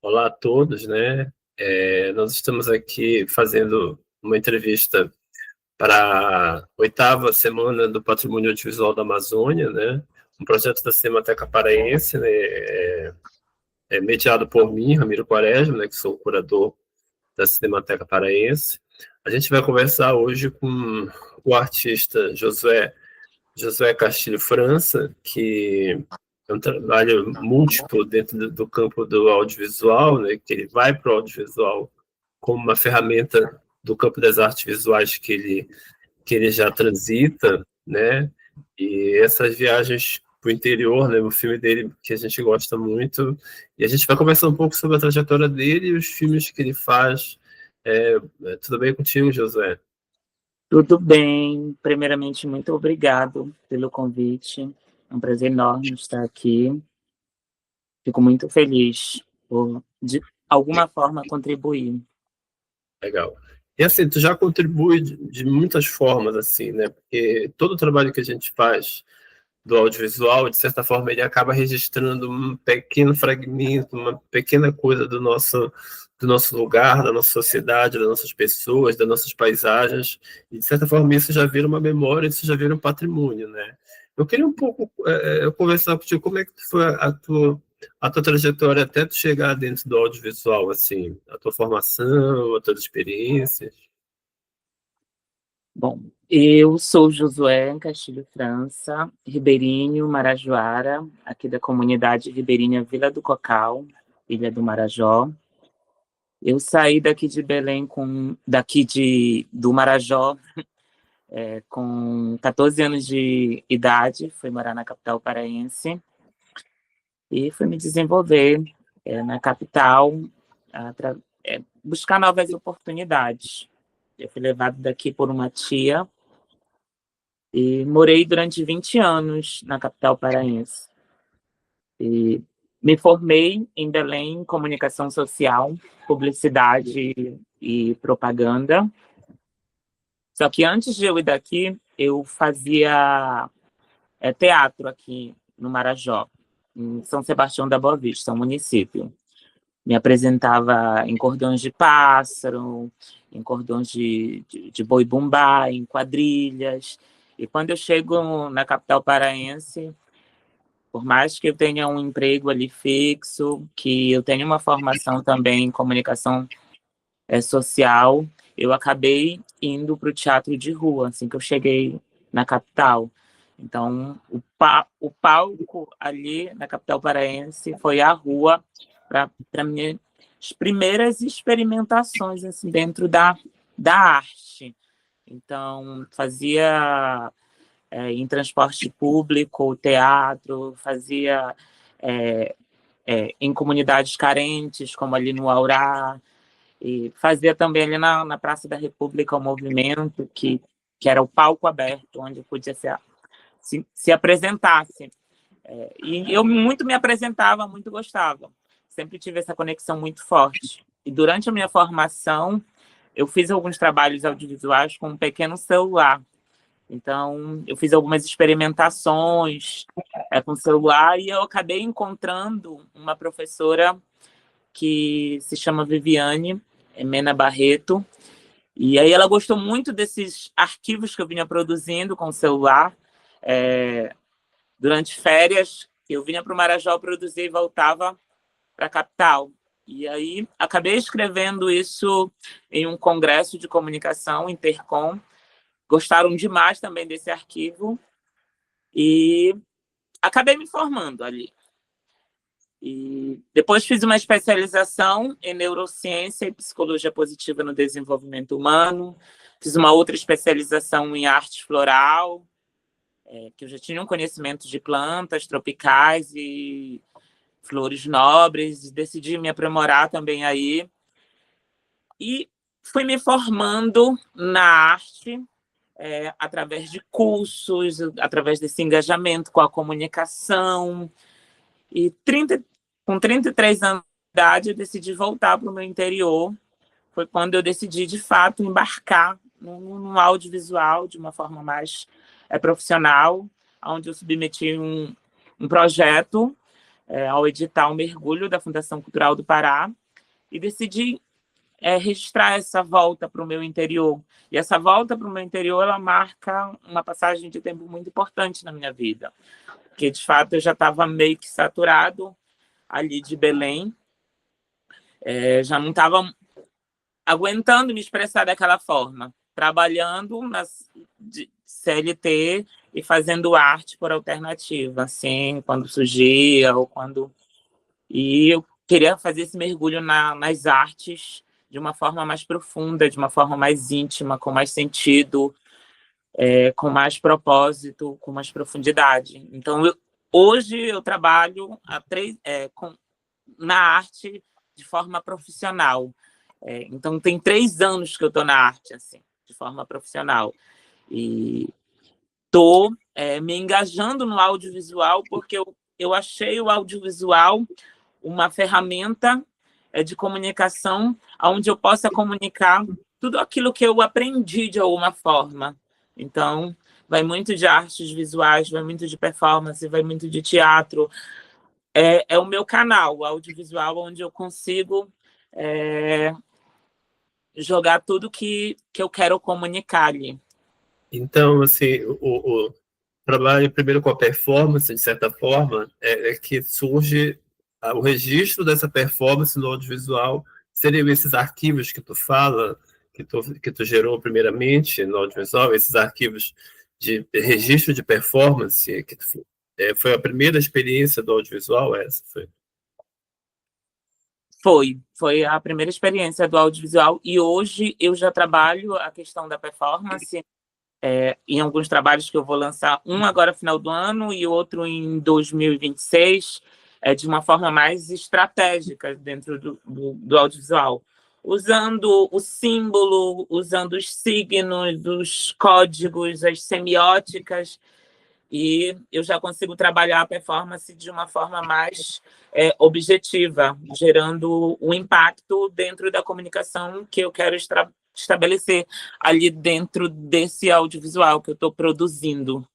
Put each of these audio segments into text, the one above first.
Olá a todos, né? Nós estamos aqui fazendo uma entrevista para a 8ª Semana do Patrimônio Audiovisual da Amazônia, né? Um projeto da Cinemateca Paraense, né? Mediado por mim, Ramiro Quaresma, né? Que sou o curador da Cinemateca Paraense. A gente vai conversar hoje com o artista Josué Castilho França, que é um trabalho múltiplo dentro do campo do audiovisual, né, que ele vai para o audiovisual como uma ferramenta do campo das artes visuais que ele já transita, né, e essas viagens para o interior, né, o filme dele que a gente gosta muito, e a gente vai conversar um pouco sobre a trajetória dele e os filmes que ele faz. Tudo bem contigo, Josué? Tudo bem. Primeiramente, muito obrigado pelo convite. É um prazer enorme estar aqui. Fico muito feliz por, de alguma forma, contribuir. Legal. E assim, tu já contribui de muitas formas, assim, né? Porque todo o trabalho que a gente faz do audiovisual, de certa forma, ele acaba registrando um pequeno fragmento, uma pequena coisa do nosso lugar, da nossa sociedade, das nossas pessoas, das nossas paisagens. E, de certa forma, isso já vira uma memória, isso já vira um patrimônio, né? Eu queria um pouco conversar contigo, como é que foi a tua trajetória até tu chegar dentro do audiovisual, assim, a tua formação, as tuas experiências. Bom, eu sou Josué Castilho França, ribeirinho, marajoara, aqui da comunidade ribeirinha Vila do Cocal, Ilha do Marajó. Eu saí daqui de Belém, do Marajó, com 14 anos de idade, fui morar na capital paraense e fui me desenvolver na capital, buscar novas oportunidades. Eu fui levado daqui por uma tia e morei durante 20 anos na capital paraense. E me formei em Belém em comunicação social, publicidade e propaganda. Só que antes de eu ir daqui, eu fazia teatro aqui no Marajó, em São Sebastião da Boa Vista, um município. Me apresentava em cordões de pássaro, em cordões de boi-bumbá, em quadrilhas. E quando eu chego na capital paraense, por mais que eu tenha um emprego ali fixo, que eu tenha uma formação também em comunicação social, eu acabei indo para o teatro de rua, assim que eu cheguei na capital. Então, o palco ali na capital paraense foi a rua para minhas primeiras experimentações assim, dentro da arte. Então, fazia em transporte público, teatro, fazia em comunidades carentes, como ali no Aurá, e fazia também ali na Praça da República o movimento, que era o palco aberto, onde eu podia se apresentasse. E eu muito me apresentava, muito gostava. Sempre tive essa conexão muito forte. E durante a minha formação, eu fiz alguns trabalhos audiovisuais com um pequeno celular. Então, eu fiz algumas experimentações com o celular e eu acabei encontrando uma professora que se chama Viviane Mena Barreto. E aí ela gostou muito desses arquivos que eu vinha produzindo com o celular. Durante férias, eu vinha para o Marajó produzir e voltava para a capital. E aí acabei escrevendo isso em um congresso de comunicação, Intercom. Gostaram demais também desse arquivo e acabei me formando ali. E depois fiz uma especialização em neurociência e psicologia positiva no desenvolvimento humano. Fiz uma outra especialização em arte floral, que eu já tinha um conhecimento de plantas tropicais e flores nobres, e decidi me aprimorar também aí. E fui me formando na arte através de cursos, através desse engajamento com a comunicação. E com 33 anos de idade, eu decidi voltar para o meu interior. Foi quando eu decidi, de fato, embarcar no audiovisual de uma forma mais profissional, onde eu submeti um projeto ao edital Mergulho da Fundação Cultural do Pará e decidi registrar essa volta para o meu interior. E essa volta para o meu interior, ela marca uma passagem de tempo muito importante na minha vida, porque, de fato, eu já estava meio que saturado ali de Belém, já não estava aguentando me expressar daquela forma, trabalhando nas CLT e fazendo arte por alternativa, assim, quando surgia ou quando... E eu queria fazer esse mergulho nas artes de uma forma mais profunda, de uma forma mais íntima, com mais sentido, com mais propósito, com mais profundidade. Então, hoje eu trabalho na arte de forma profissional. Então, tem 3 anos que eu estou na arte, assim, de forma profissional. E estou me engajando no audiovisual porque eu achei o audiovisual uma ferramenta de comunicação onde eu possa comunicar tudo aquilo que eu aprendi de alguma forma. Então, vai muito de artes visuais, vai muito de performance, vai muito de teatro. É o meu canal, o audiovisual, onde eu consigo jogar tudo que eu quero comunicar ali. Então, assim, o trabalho primeiro com a performance, de certa forma, é que surge o registro dessa performance no audiovisual. Seriam esses arquivos que tu fala, que tu gerou primeiramente no audiovisual, esses arquivos de registro de performance, que foi a primeira experiência do audiovisual, essa foi? Foi a primeira experiência do audiovisual e hoje eu já trabalho a questão da performance em alguns trabalhos que eu vou lançar, um agora no final do ano e outro em 2026, de uma forma mais estratégica dentro do audiovisual, usando o símbolo, usando os signos, os códigos, as semióticas, e eu já consigo trabalhar a performance de uma forma mais objetiva, gerando um impacto dentro da comunicação que eu quero estabelecer ali dentro desse audiovisual que eu estou produzindo.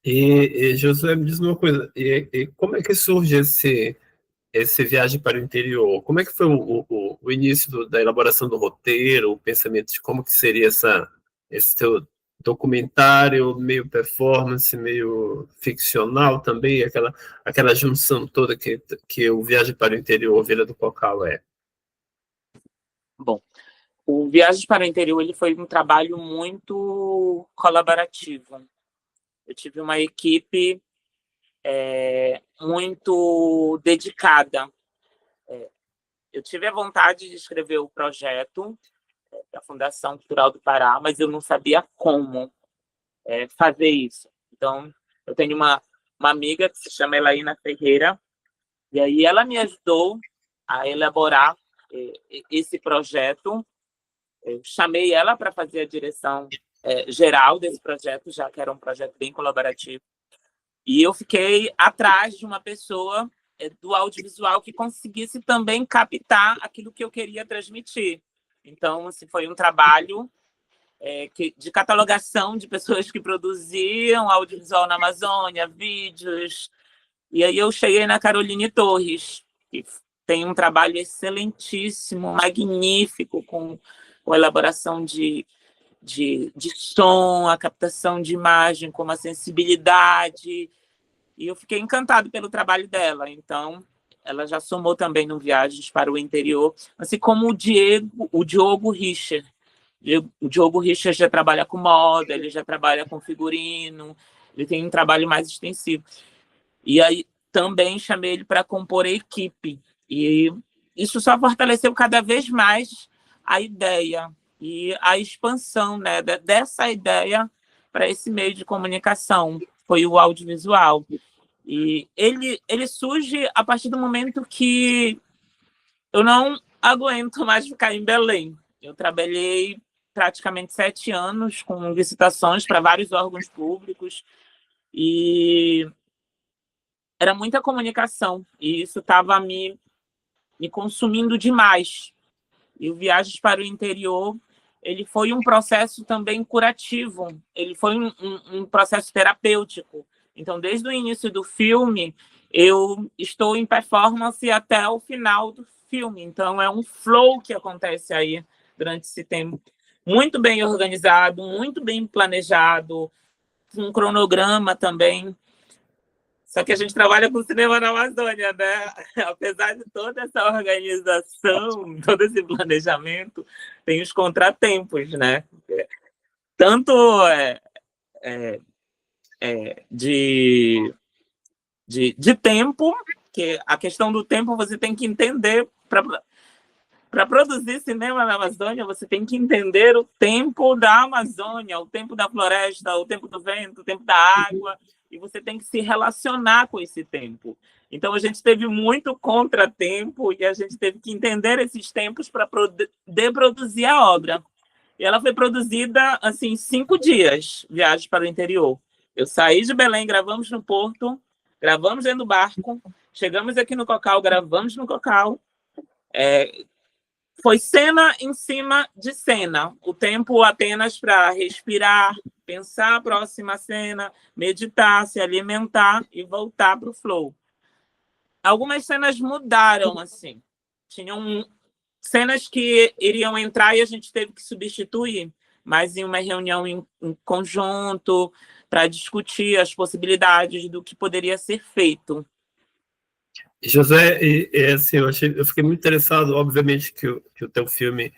E Josué, me diz uma coisa, e como é que surge esse viagem para o interior? Como é que foi o início da elaboração do roteiro, o pensamento de como que seria esse teu documentário, meio performance, meio ficcional também, aquela junção toda que o Viagem para o Interior, Vila do Cocal é? Bom, o Viagens para o Interior ele foi um trabalho muito colaborativo. Eu tive uma equipe muito dedicada. Eu tive a vontade de escrever o projeto da Fundação Cultural do Pará, mas eu não sabia como fazer isso. Então, eu tenho uma amiga que se chama Elaína Ferreira, e aí ela me ajudou a elaborar esse projeto. Eu chamei ela para fazer a direção geral desse projeto, já que era um projeto bem colaborativo. E eu fiquei atrás de uma pessoa do audiovisual que conseguisse também captar aquilo que eu queria transmitir. Então, assim, foi um trabalho de catalogação de pessoas que produziam audiovisual na Amazônia, vídeos. E aí eu cheguei na Caroline Torres, que tem um trabalho excelentíssimo, magnífico, com a elaboração de som, a captação de imagem, com uma sensibilidade. E eu fiquei encantado pelo trabalho dela. Então, ela já somou também no Viagens para o Interior, assim como o Diogo Richer. O Diogo Richer já trabalha com moda, ele já trabalha com figurino, ele tem um trabalho mais extensivo. E aí também chamei ele para compor a equipe. E isso só fortaleceu cada vez mais a ideia e a expansão, né, dessa ideia para esse meio de comunicação. Foi o audiovisual. E ele surge a partir do momento que eu não aguento mais ficar em Belém. Eu trabalhei praticamente 7 anos com licitações para vários órgãos públicos e era muita comunicação e isso estava me consumindo demais. E o Viagens para o Interior ele foi um processo também curativo, ele foi um processo terapêutico. Então, desde o início do filme, eu estou em performance até o final do filme. Então, é um flow que acontece aí durante esse tempo. Muito bem organizado, muito bem planejado, um cronograma também. Só que a gente trabalha com cinema na Amazônia, né? Apesar de toda essa organização, todo esse planejamento, tem os contratempos, né? Tanto de tempo, que a questão do tempo você tem que entender. Para produzir cinema na Amazônia, você tem que entender o tempo da Amazônia, o tempo da floresta, o tempo do vento, o tempo da água, e você tem que se relacionar com esse tempo. Então, a gente teve muito contratempo e a gente teve que entender esses tempos para poder produzir a obra. E ela foi produzida, assim, em 5 dias, viagem para o interior. Eu saí de Belém, gravamos no Porto, gravamos dentro do barco, chegamos aqui no Cocal, gravamos no Cocal. Foi cena em cima de cena, o tempo apenas para respirar, pensar a próxima cena, meditar, se alimentar e voltar para o flow. Algumas cenas mudaram, assim. Tinham cenas que iriam entrar e a gente teve que substituir, mas em uma reunião em conjunto para discutir as possibilidades do que poderia ser feito. José, assim, eu fiquei muito interessado, obviamente, que o teu filme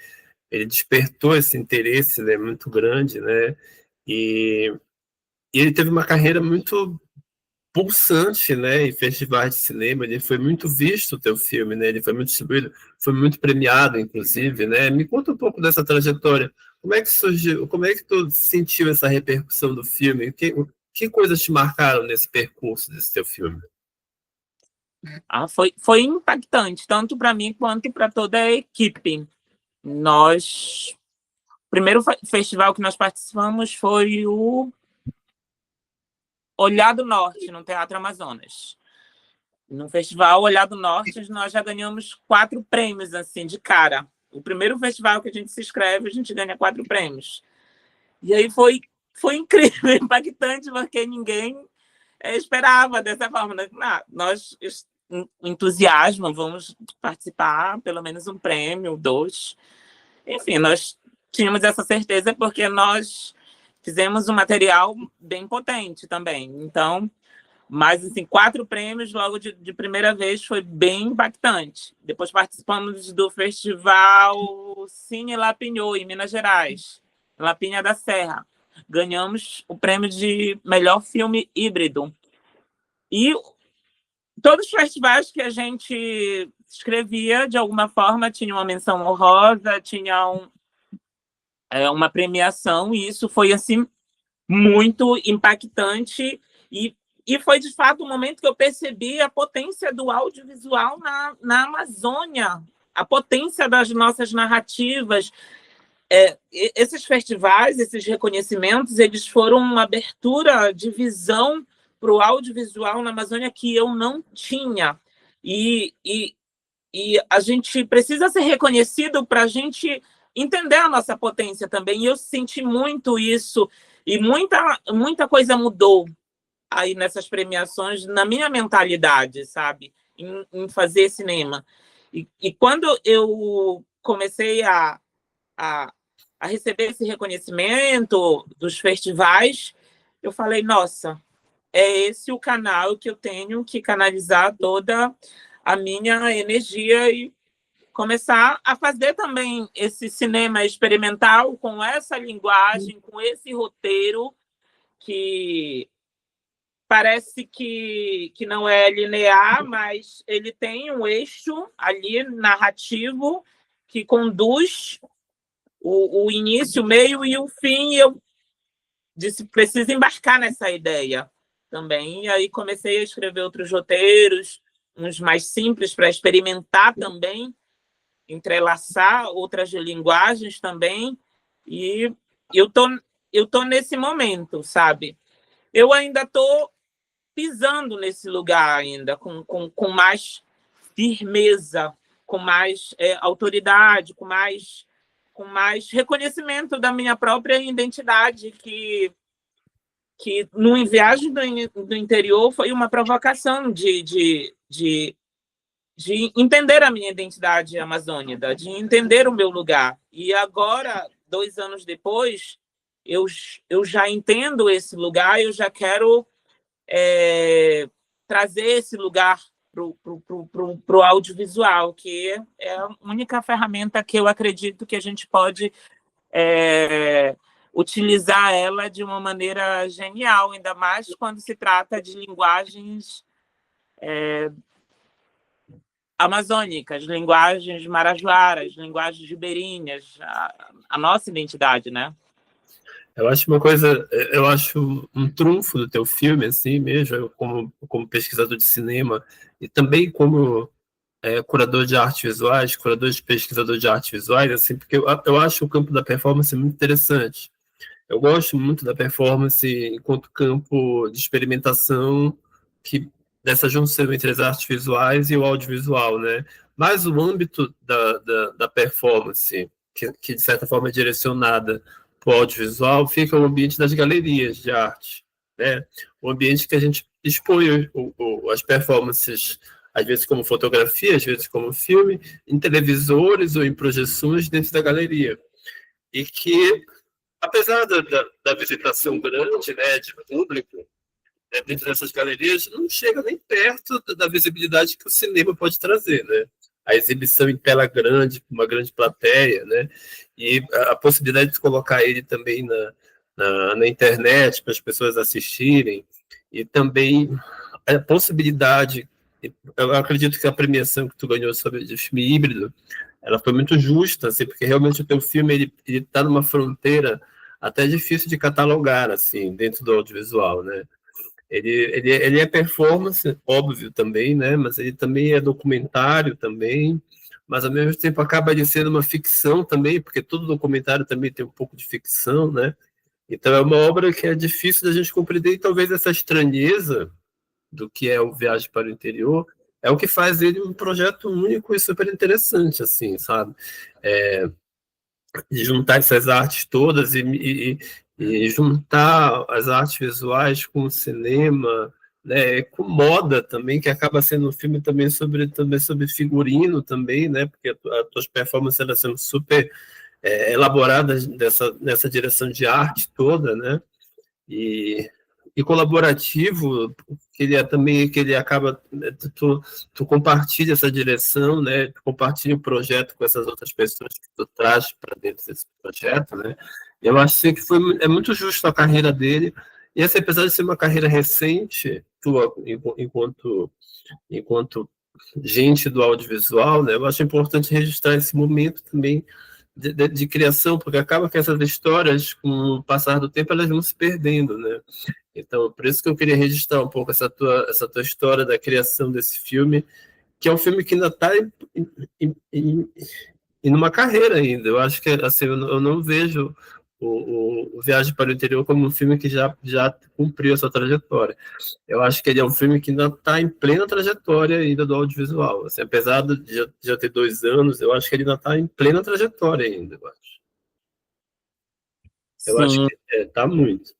ele despertou esse interesse, né, muito grande, né, e ele teve uma carreira muito pulsante, né, em festivais de cinema. Ele foi muito visto, o teu filme, né, ele foi muito distribuído, foi muito premiado, inclusive, né. Me conta um pouco dessa trajetória. Como é que surgiu, como é que tu sentiu essa repercussão do filme? Que coisas te marcaram nesse percurso desse teu filme? Foi impactante, tanto para mim quanto para toda a equipe. O primeiro festival que nós participamos foi o Olhar do Norte, no Teatro Amazonas. No festival Olhar do Norte, nós já ganhamos 4 prêmios, assim, de cara. O primeiro festival que a gente se inscreve, a gente ganha 4 prêmios. E aí foi incrível, impactante, porque ninguém esperava dessa forma. Nós, entusiasmo, vamos participar, pelo menos um prêmio, 2. Enfim, nós tínhamos essa certeza porque nós fizemos um material bem potente também. Então, mas, assim, 4 prêmios logo de primeira vez foi bem impactante. Depois participamos do Festival Cine Lapinhou, em Minas Gerais, Lapinha da Serra. Ganhamos o prêmio de melhor filme híbrido. E todos os festivais que a gente escrevia, de alguma forma, tinha uma menção honrosa, tinha uma premiação, e isso foi, assim, muito impactante, e foi, de fato, o momento que eu percebi a potência do audiovisual na Amazônia, a potência das nossas narrativas. Esses festivais, esses reconhecimentos, eles foram uma abertura de visão para o audiovisual na Amazônia que eu não tinha. E a gente precisa ser reconhecido para a gente entender a nossa potência também. E eu senti muito isso, e muita coisa mudou aí nessas premiações, na minha mentalidade, sabe? Em fazer cinema. E quando eu comecei a receber esse reconhecimento dos festivais, eu falei, nossa, é esse o canal que eu tenho que canalizar toda a minha energia e começar a fazer também esse cinema experimental com essa linguagem, com esse roteiro que parece que não é linear, mas ele tem um eixo ali narrativo que conduz o início, o meio e o fim. E eu disse, preciso embarcar nessa ideia também. E aí comecei a escrever outros roteiros, uns mais simples, para experimentar também, entrelaçar outras linguagens também. E eu tô nesse momento, sabe? Eu ainda estou pisando nesse lugar ainda, com mais firmeza, com mais autoridade, com mais reconhecimento da minha própria identidade, que que no Viagem do Interior foi uma provocação de entender a minha identidade amazônica, de entender o meu lugar. E agora, 2 anos depois, eu já entendo esse lugar, eu já quero trazer esse lugar para o audiovisual, que é a única ferramenta que eu acredito que a gente pode utilizar ela de uma maneira genial, ainda mais quando se trata de linguagens amazônicas, linguagens marajoaras, linguagens ribeirinhas, a nossa identidade, né? Eu acho um trunfo do teu filme, assim mesmo, eu como pesquisador de cinema e também como curador de artes visuais, pesquisador de artes visuais, assim, porque eu acho o campo da performance muito interessante. Eu gosto muito da performance enquanto campo de experimentação dessa junção entre as artes visuais e o audiovisual, né? Mas o âmbito da performance, que de certa forma é direcionada para o audiovisual, fica o ambiente das galerias de arte, né? O ambiente que a gente expõe as performances, às vezes como fotografia, às vezes como filme, em televisores ou em projeções dentro da galeria. E que, apesar da visitação grande, né, de público, dentro dessas galerias, não chega nem perto da visibilidade que o cinema pode trazer, né? A exibição em tela grande, uma grande plateia, né? E a possibilidade de colocar ele também na internet para as pessoas assistirem, e também a possibilidade, eu acredito que a premiação que tu ganhou sobre o filme híbrido, ela foi muito justa, assim, porque realmente o teu filme ele está numa fronteira até difícil de catalogar, assim, dentro do audiovisual, né? Ele é performance, óbvio também, né? Mas ele também é documentário também, mas ao mesmo tempo acaba de sendo uma ficção também, porque todo documentário também tem um pouco de ficção, né? Então é uma obra que é difícil da gente compreender, e talvez essa estranheza do que é o Viagem para o Interior é o que faz ele um projeto único e super interessante, assim, sabe? De juntar essas artes todas e juntar as artes visuais com o cinema, né, com moda também, que acaba sendo um filme também sobre figurino também, né, porque as tuas performances elas são super elaboradas nessa direção de arte toda, né, e, e colaborativo, que ele é também, que ele acaba, tu compartilha essa direção, né, tu compartilha o projeto com essas outras pessoas que tu traz para dentro desse projeto, né, eu acho assim, que é muito justo a carreira dele, e assim, apesar de ser uma carreira recente, tua, enquanto gente do audiovisual, né, eu acho importante registrar esse momento também de criação, porque acaba que essas histórias, com o passar do tempo, elas vão se perdendo, né? Então, por isso que eu queria registrar um pouco essa tua história da criação desse filme, que é um filme que ainda está em uma carreira ainda. Eu acho que assim, eu não vejo o Viagem para o Interior como um filme que já cumpriu essa trajetória. Eu acho que ele é um filme que ainda está em plena trajetória ainda do audiovisual. Assim, apesar de já ter 2 anos, eu acho que ele ainda está em plena trajetória ainda, eu acho. Eu acho Sim. que está muito.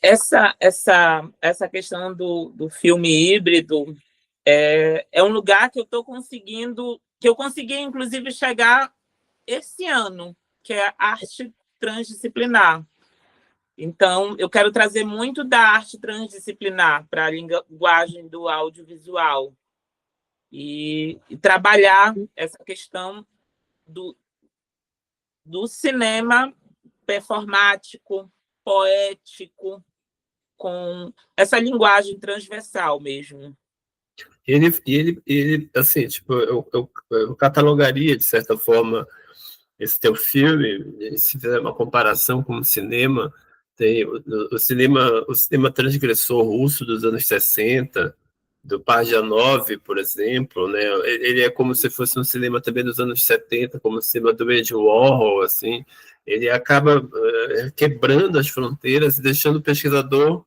Essa questão do filme híbrido é um lugar que eu estou conseguindo, que eu consegui, inclusive, chegar esse ano, que é a arte transdisciplinar. Então, eu quero trazer muito da arte transdisciplinar para a linguagem do audiovisual e trabalhar essa questão do cinema performático, poético, com essa linguagem transversal mesmo. Ele assim, tipo, eu catalogaria, de certa forma, esse teu filme, se fizer uma comparação com o cinema, tem o cinema transgressor russo dos anos 60, do Parjanov, por exemplo, né? Ele é como se fosse um cinema também dos anos 70, como o cinema do Andy Warhol, assim. Ele acaba quebrando as fronteiras e deixando o pesquisador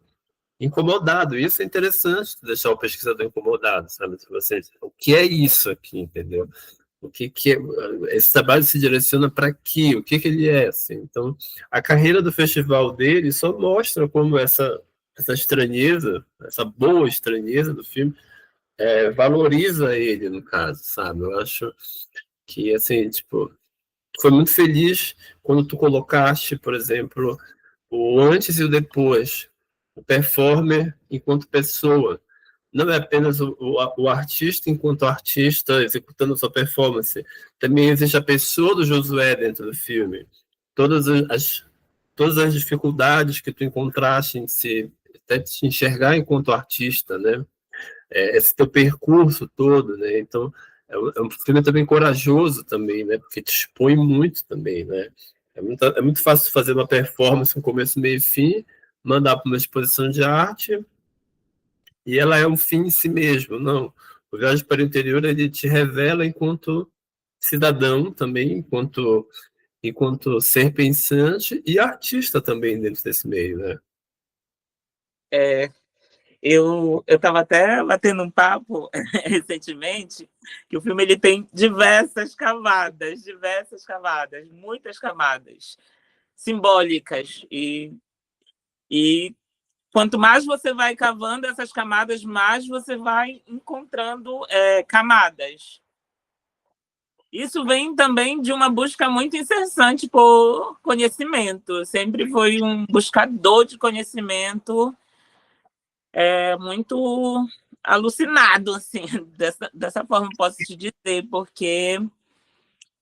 incomodado. Isso é interessante, deixar o pesquisador incomodado, sabe? Tipo assim, o que é isso aqui, entendeu? O que esse trabalho se direciona para quê? O que ele é? Assim? Então, a carreira do festival dele só mostra como essa estranheza, essa boa estranheza do filme, valoriza ele, no caso, sabe? Eu acho que, assim, tipo, foi muito feliz quando tu colocaste, por exemplo, o antes e o depois, o performer enquanto pessoa. Não é apenas o artista enquanto artista executando sua performance. Também existe a pessoa do Josué dentro do filme. Todas todas as dificuldades que tu encontraste em até te enxergar enquanto artista, né? Esse teu percurso todo, né? Então, é um filme também corajoso também, né? Porque te expõe muito também, né? É muito fácil fazer uma performance com começo, meio e fim, mandar para uma exposição de arte e ela é um fim em si mesmo. Não. O Viagem para o Interior, ele te revela enquanto cidadão também, enquanto ser pensante e artista também dentro desse meio, né? Eu estava até batendo um papo recentemente que o filme ele tem diversas camadas, muitas camadas simbólicas e quanto mais você vai cavando essas camadas, mais você vai encontrando camadas. Isso vem também de uma busca muito incessante por conhecimento. Eu sempre fui um buscador de conhecimento, muito alucinado, assim, dessa forma posso te dizer, porque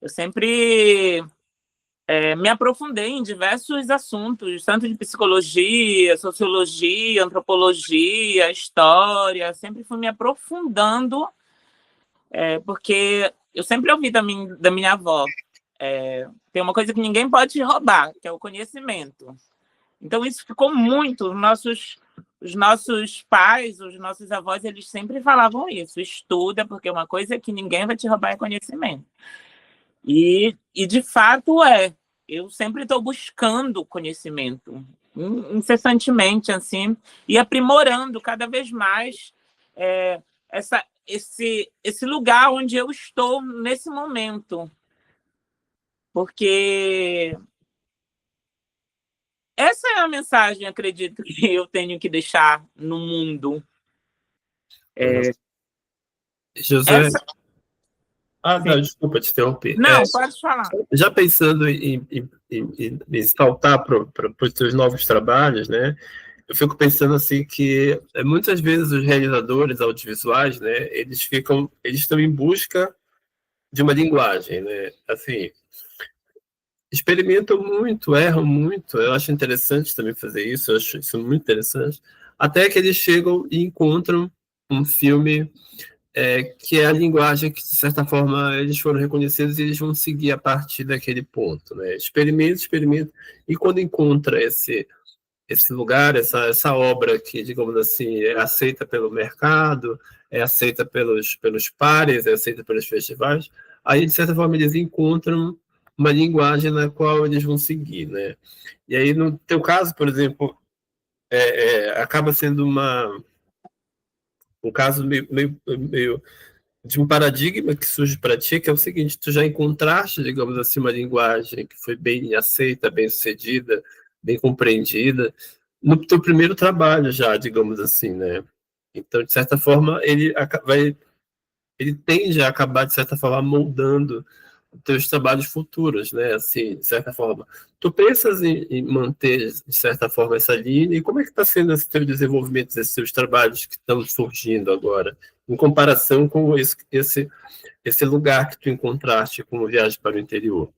eu sempre me aprofundei em diversos assuntos, tanto de psicologia, sociologia, antropologia, história, sempre fui me aprofundando, porque eu sempre ouvi da minha avó, tem uma coisa que ninguém pode te roubar, que é o conhecimento. Então, isso ficou muito. Os nossos pais, os nossos avós, eles sempre falavam isso: estuda, porque uma coisa que ninguém vai te roubar é conhecimento. E de fato, eu sempre estou buscando conhecimento, incessantemente, assim, e aprimorando cada vez mais esse lugar onde eu estou nesse momento. Porque essa é a mensagem, acredito, que eu tenho que deixar no mundo. José. Essa... Não, desculpa te interromper. Não, pode falar. Já pensando em saltar para os seus novos trabalhos, né? Eu fico pensando assim que muitas vezes os realizadores audiovisuais, né? Eles estão em busca de uma linguagem, né? Assim, experimentam muito, erram muito. Eu acho interessante também fazer isso. Eu acho isso muito interessante. Até que eles chegam e encontram um filme que é a linguagem que, de certa forma, eles foram reconhecidos e eles vão seguir a partir daquele ponto, né? Experimenta, e quando encontra esse lugar, essa obra que, digamos assim, é aceita pelo mercado, é aceita pelos pares, é aceita pelos festivais, aí, de certa forma, eles encontram uma linguagem na qual eles vão seguir, né? E aí, no teu caso, por exemplo, acaba sendo um caso meio de um paradigma que surge para ti, que é o seguinte: tu já encontraste, digamos assim, uma linguagem que foi bem aceita, bem sucedida, bem compreendida, no teu primeiro trabalho já, digamos assim, né? Então, de certa forma, ele tende a acabar, de certa forma, moldando os teus trabalhos futuros, né? Assim, de certa forma. Tu pensas em manter, de certa forma, essa linha? E como é que está sendo esse teu desenvolvimento, esses teus trabalhos que estão surgindo agora, em comparação com esse lugar que tu encontraste com a Viagem para o Interior?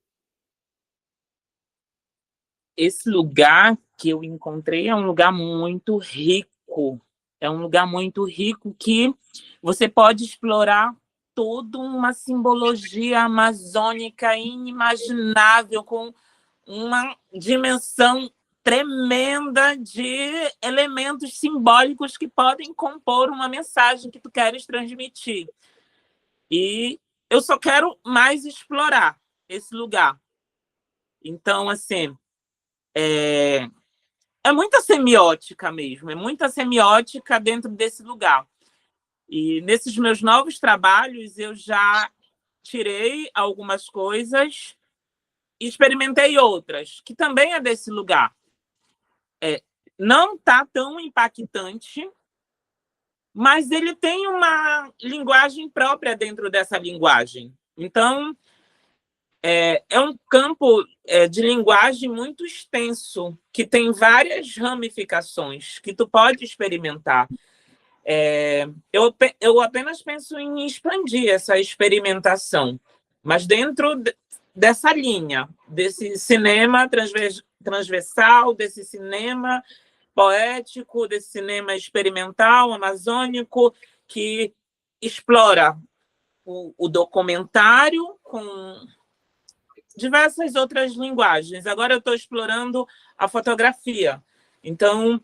Esse lugar que eu encontrei é um lugar muito rico. É um lugar muito rico que você pode explorar toda uma simbologia amazônica inimaginável, com uma dimensão tremenda de elementos simbólicos que podem compor uma mensagem que tu queres transmitir. E eu só quero mais explorar esse lugar. Então, assim, é muita semiótica mesmo, é muita semiótica dentro desse lugar. E nesses meus novos trabalhos, eu já tirei algumas coisas e experimentei outras, que também é desse lugar. Não está tão impactante, mas ele tem uma linguagem própria dentro dessa linguagem. Então, é um campo de linguagem muito extenso, que tem várias ramificações que tu pode experimentar. Eu apenas penso em expandir essa experimentação, mas dentro dessa linha, desse cinema transversal, desse cinema poético, desse cinema experimental, amazônico, que explora o documentário com diversas outras linguagens. Agora eu estou explorando a fotografia. Então,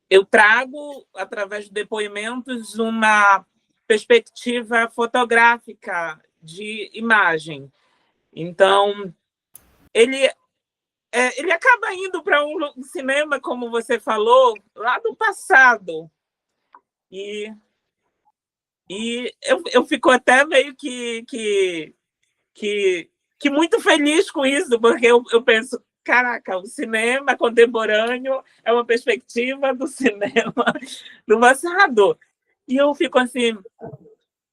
eu trago, através de depoimentos, uma perspectiva fotográfica de imagem. Então, ele acaba indo para um cinema, como você falou, lá do passado. E eu fico até meio que muito feliz com isso, porque eu penso, caraca, o cinema contemporâneo é uma perspectiva do cinema do passado. E eu fico assim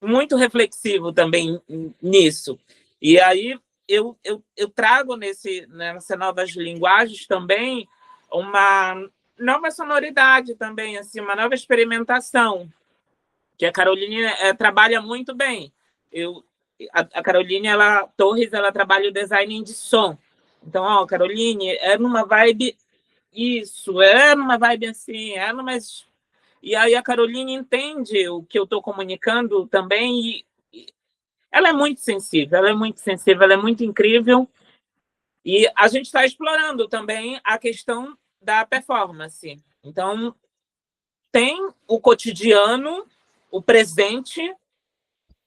muito reflexivo também nisso. E aí eu trago nessas novas linguagens também uma nova sonoridade também, assim, uma nova experimentação, que a Caroline trabalha muito bem. A Caroline Torres, ela trabalha o design de som. Então, Caroline, é numa vibe isso, é numa vibe assim, E aí a Caroline entende o que eu estou comunicando também e ela é muito sensível, ela é muito incrível. E a gente está explorando também a questão da performance. Então, tem o cotidiano, o presente,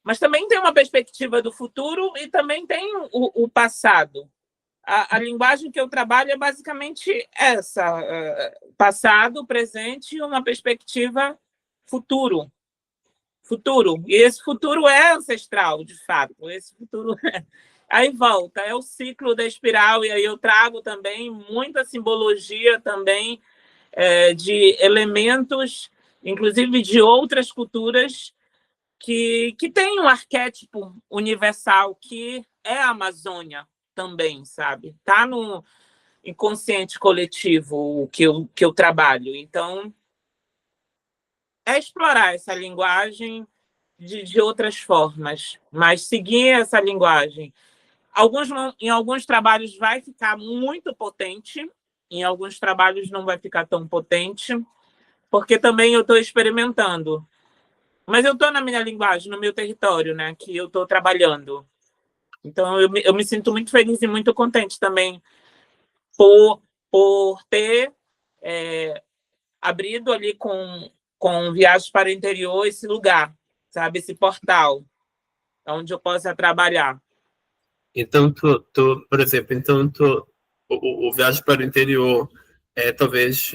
mas também tem uma perspectiva do futuro e também tem o passado. A linguagem que eu trabalho é basicamente essa: passado, presente e uma perspectiva futuro. E esse futuro é ancestral, de fato. Esse futuro aí volta, é o ciclo da espiral, e aí eu trago também muita simbologia também de elementos, inclusive de outras culturas, que tem um arquétipo universal, que é a Amazônia também, sabe? Está no inconsciente coletivo que eu trabalho. Então, é explorar essa linguagem de outras formas, mas seguir essa linguagem. Em alguns trabalhos vai ficar muito potente, em alguns trabalhos não vai ficar tão potente, porque também eu estou experimentando. Mas eu estou na minha linguagem, no meu território, né, que eu estou trabalhando. Então, eu me sinto muito feliz e muito contente também por ter abrido ali com Viagens para o Interior esse lugar, sabe, esse portal, onde eu possa trabalhar. Então, por exemplo, o Viagem para o Interior talvez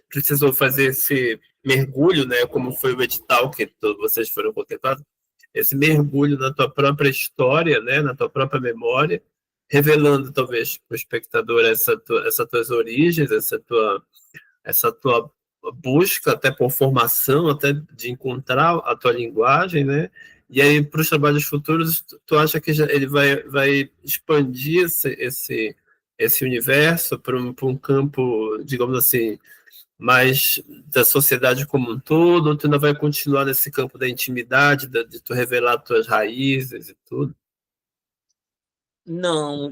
precisou fazer esse mergulho, né, como foi o edital que vocês foram contemplados, esse mergulho na tua própria história, né, na tua própria memória, revelando talvez para o espectador essas tuas origens, essa tua busca até por formação, até de encontrar a tua linguagem, né? E aí, para os trabalhos futuros, tu acha que ele vai expandir esse universo para um campo, digamos assim, mais da sociedade como um todo, ou tu ainda vai continuar nesse campo da intimidade, de tu revelar tuas raízes e tudo? Não,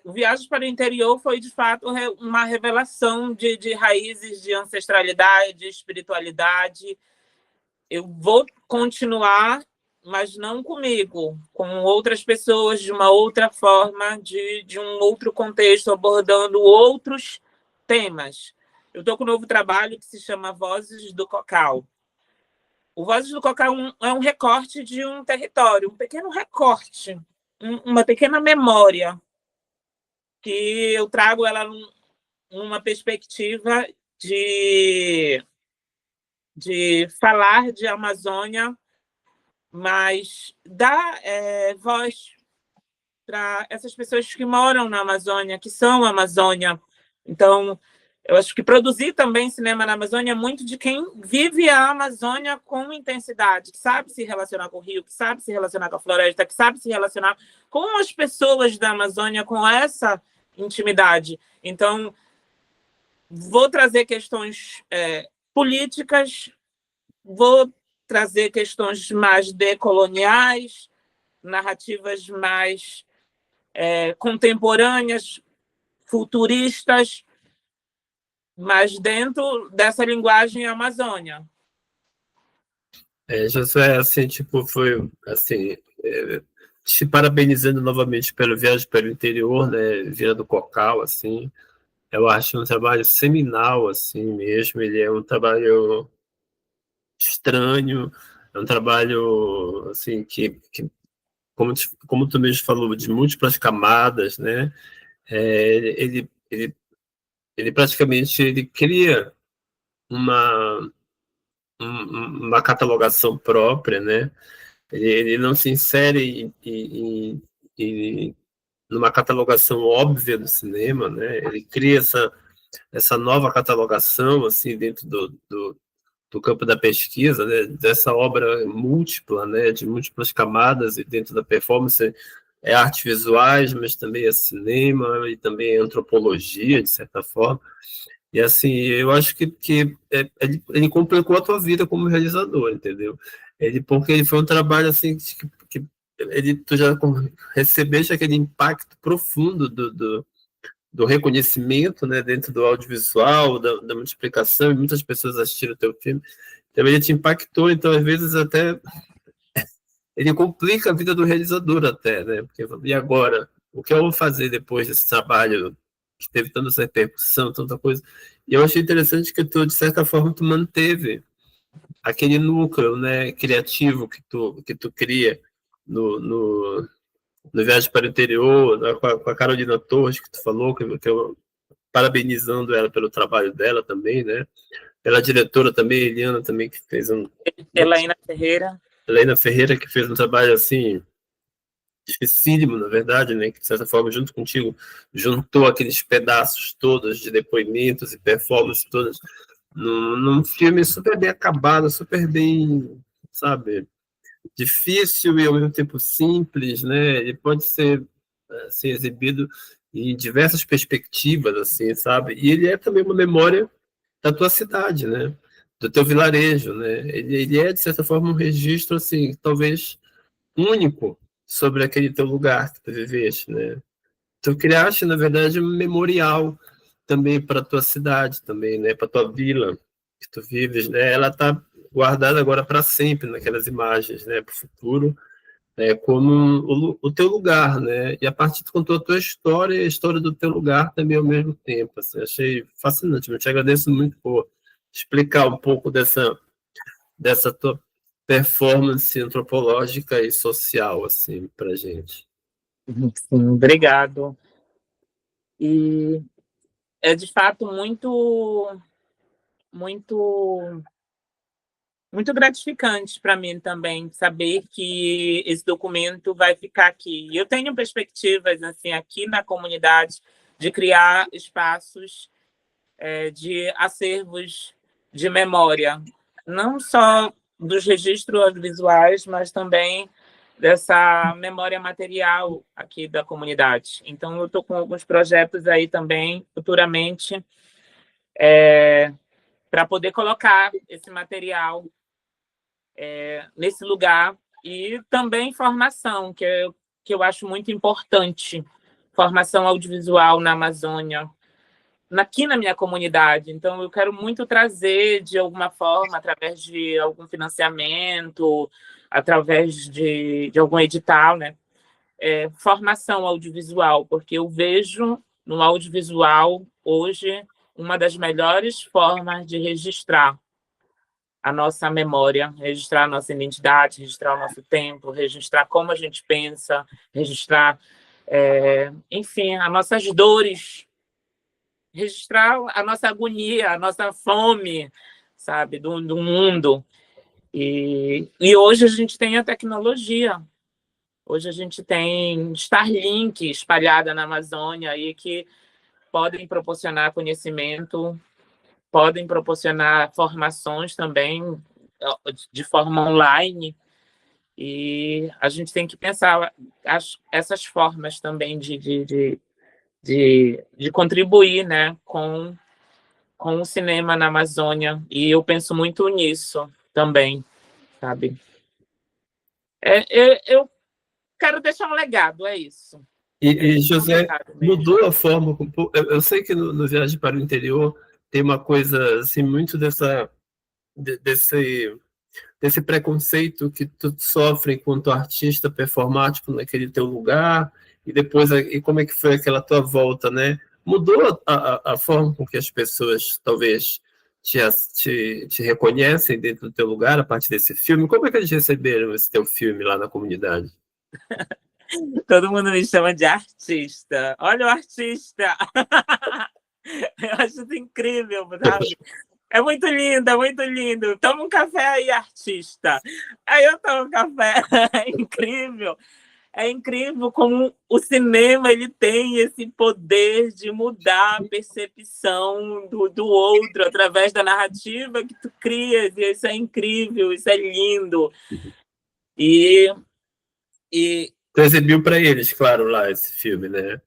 Viagens para o Interior foi, de fato, uma revelação de raízes, de ancestralidade, de espiritualidade. Eu vou continuar, mas não comigo, com outras pessoas, de uma outra forma, de um outro contexto, abordando outros temas. Eu estou com um novo trabalho que se chama Vozes do Cocal. O Vozes do Cocal é um recorte de um território, um pequeno recorte, uma pequena memória, que eu trago ela numa perspectiva de falar de Amazônia mas dar voz para essas pessoas que moram na Amazônia, que são a Amazônia. Então, eu acho que produzir também cinema na Amazônia é muito de quem vive a Amazônia com intensidade, que sabe se relacionar com o rio, que sabe se relacionar com a floresta, que sabe se relacionar com as pessoas da Amazônia com essa intimidade. Então, vou trazer questões políticas, vou trazer questões mais decoloniais, narrativas mais contemporâneas, futuristas, mas dentro dessa linguagem Amazônia. Josué, assim, tipo, foi, assim, te parabenizando novamente pela viagem pelo interior, né, Vila do Cocal, assim, eu acho um trabalho seminal, assim, mesmo, ele é um trabalho estranho, é um trabalho, assim, que como tu mesmo falou, de múltiplas camadas, né, ele praticamente ele cria uma, uma catalogação própria, né? Ele não se insere numa catalogação óbvia do cinema, né? Ele cria essa nova catalogação assim dentro do campo da pesquisa, né? Dessa obra múltipla, né? De múltiplas camadas e dentro da performance é artes visuais, mas também é cinema e também é antropologia de certa forma. E assim, eu acho que ele complicou a tua vida como realizador, entendeu? Porque ele foi um trabalho assim que tu já recebeste aquele impacto profundo do reconhecimento, né, dentro do audiovisual, da multiplicação, e muitas pessoas assistiram o teu filme. Então ele te impactou, então às vezes até ele complica a vida do realizador até, né? Porque, e agora? O que eu vou fazer depois desse trabalho que teve tanta essa repercussão, tanta coisa? E eu achei interessante que tu, de certa forma, tu manteve aquele núcleo, né, criativo que tu cria no Viagem para o Interior, né, com a Carolina Torres, que tu falou, que eu parabenizando ela pelo trabalho dela também, né? Pela diretora também, Eliana, também, que fez Elaina Ferreira. Helena Ferreira, que fez um trabalho, assim, dificílimo, na verdade, né, que de certa forma, junto contigo, juntou aqueles pedaços todos de depoimentos e performances todas num filme super bem acabado, super bem, sabe, difícil e ao mesmo tempo simples, né? Ele pode ser exibido em diversas perspectivas, assim, sabe? E ele é também uma memória da tua cidade, né? Do teu vilarejo, né? Ele é, de certa forma, um registro, assim, talvez único sobre aquele teu lugar que tu viveste, né? Tu criaste, na verdade, um memorial também para a tua cidade, também, né? Para a tua vila que tu vives, né? Ela está guardada agora para sempre naquelas imagens, né? Para o futuro, como o teu lugar, né? E a partir tu contou a tua história e a história do teu lugar também ao mesmo tempo. Assim, achei fascinante. Eu te agradeço muito por explicar um pouco dessa tua performance antropológica e social, assim, para gente. Sim, obrigado. E é de fato muito, muito gratificante para mim também saber que esse documento vai ficar aqui. Eu tenho perspectivas assim aqui na comunidade de criar espaços de acervos de memória, não só dos registros audiovisuais, mas também dessa memória material aqui da comunidade. Então, eu estou com alguns projetos aí também, futuramente, para poder colocar esse material nesse lugar. E também formação, que eu acho muito importante, formação audiovisual na Amazônia, aqui na minha comunidade. Então, eu quero muito trazer, de alguma forma, através de algum financiamento, através de algum edital, né? Formação audiovisual, porque eu vejo no audiovisual, hoje, uma das melhores formas de registrar a nossa memória, registrar a nossa identidade, registrar o nosso tempo, registrar como a gente pensa, registrar, enfim, as nossas dores, registrar a nossa agonia, a nossa fome, sabe, do mundo. E hoje a gente tem a tecnologia. Hoje a gente tem Starlink espalhada na Amazônia aí que podem proporcionar conhecimento, podem proporcionar formações também de forma online. E a gente tem que pensar essas formas também de contribuir, né, com o cinema na Amazônia. E eu penso muito nisso também, sabe? Eu quero deixar um legado, é isso. E Um José, legado mesmo. mudou a forma. Eu sei que no Viagem para o Interior tem uma coisa assim, muito desse preconceito que tu sofre enquanto artista performático naquele teu lugar, e depois e como é que foi aquela tua volta, né? Mudou a forma com que as pessoas talvez te reconhecem dentro do teu lugar a partir desse filme? Como é que eles receberam esse teu filme lá na comunidade? Todo mundo me chama de artista. Olha o artista! Eu acho isso incrível, sabe? É muito lindo, é muito lindo. Toma um café aí, artista. Aí eu tomo um café. É incrível. É incrível como o cinema ele tem esse poder de mudar a percepção do outro através da narrativa que tu crias. E isso é incrível, isso é lindo. E Tu exibiu para eles, claro, lá esse filme, né?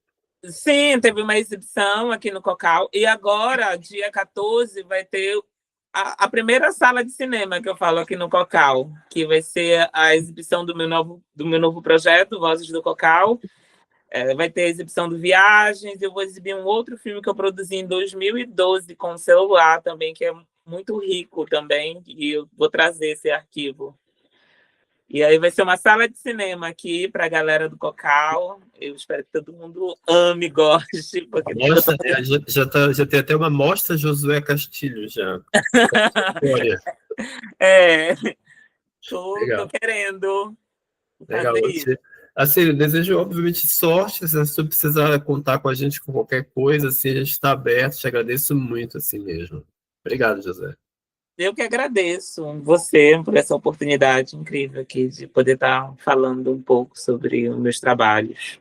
sim, teve uma exibição aqui no Cocal. E agora, dia 14, vai ter a primeira sala de cinema que eu falo aqui no Cocal, que vai ser a exibição do meu novo projeto, Vozes do Cocal. Vai ter a exibição do Viagens. Eu vou exibir um outro filme que eu produzi em 2012 com o celular também, que é muito rico também, e eu vou trazer esse arquivo. E aí vai ser uma sala de cinema aqui para a galera do Cocal. Eu espero que todo mundo ame e goste. Porque Mostra, já tem até uma mostra Josué Castilho já. Tô Legal. querendo Legal. fazer isso. Assim, eu desejo, obviamente, sorte. Se você precisar contar com a gente com qualquer coisa, assim, a gente está aberto. Te agradeço muito, assim mesmo. Obrigado, José. Eu que agradeço você por essa oportunidade incrível aqui de poder estar falando um pouco sobre os meus trabalhos.